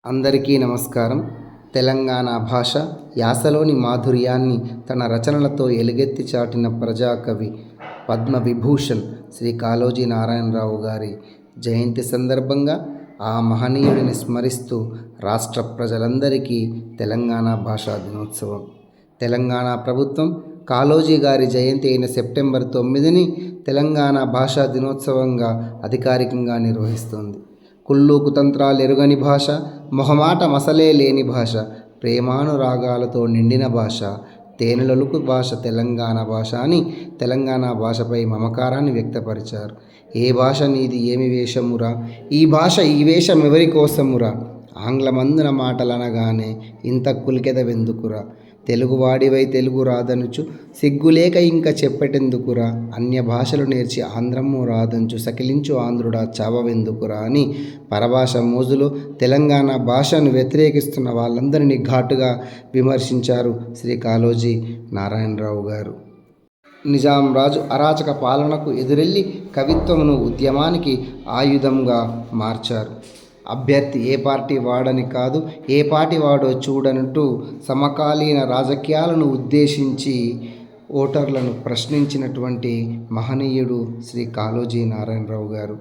అందరికీ నమస్కారం. తెలంగాణ భాష యాసలోని మాధుర్యాన్ని తన రచనలతో ఎలుగెత్తి చాటిన ప్రజాకవి పద్మవిభూషణ్ శ్రీ కాళోజీ నారాయణరావు గారి జయంతి సందర్భంగా ఆ మహనీయుడిని స్మరిస్తూ రాష్ట్ర ప్రజలందరికీ తెలంగాణ భాషా దినోత్సవం. తెలంగాణ ప్రభుత్వం కాళోజీ గారి జయంతి అయిన సెప్టెంబర్ 9ని తెలంగాణ భాషా దినోత్సవంగా అధికారికంగా నిర్వహిస్తుంది. కుళ్ళు కుతంత్రాలు ఎరుగని భాష, మొహమాట మసలే లేని భాష, ప్రేమానురాగాలతో నిండిన భాష, తేనెలొలుకు భాష తెలంగాణ భాష అని తెలంగాణ భాషపై మమకారాన్ని వ్యక్తపరిచారు. ఏ భాష నీది ఏమి వేషమురా, ఈ భాష ఈ వేషం ఎవరి కోసమురా, ఆంగ్లమందున మాటలనగానే ఇంత కులికెదవెందుకురా, తెలుగువాడివై తెలుగు రాదనుచు సిగ్గులేక ఇంక చెప్పెటెందుకురా, అన్య భాషలు నేర్చి ఆంధ్రము రాదంచు సకిలించు ఆంధ్రుడా చావవెందుకురా అని పరభాష మోజులో తెలంగాణ భాషను వ్యతిరేకిస్తున్న వాళ్ళందరినీ ఘాటుగా విమర్శించారు శ్రీ కాళోజీ నారాయణరావు గారు. నిజాం రాజు అరాచక పాలనకు ఎదురెళ్ళి కవిత్వమును ఉద్యమానికి ఆయుధంగా మార్చారు. అభ్యర్థి ఏ పార్టీ వాడని కాదు, ఏ పార్టీ వాడో చూడనంటూ సమకాలీన రాజకీయాలను ఉద్దేశించి ఓటర్లను ప్రశ్నించినటువంటి మహనీయుడు శ్రీ కాళోజీ నారాయణరావు గారు.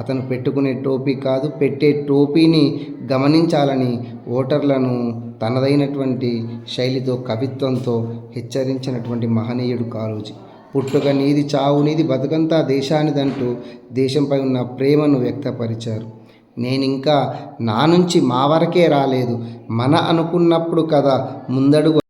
అతను పెట్టుకునే టోపీ కాదు, పెట్టే టోపీని గమనించాలని ఓటర్లను తనదైనటువంటి శైలితో కవిత్వంతో హెచ్చరించినటువంటి మహనీయుడు కాళోజీ. పుట్టుక నీది, చావు నీది, బతుకంతా దేశానిదంటూ దేశంపై ఉన్న ప్రేమను వ్యక్తపరిచారు. నేనింకా నా నుంచి మా వరకే రాలేదు, మన అనుకున్నప్పుడు కదా ముందడుగు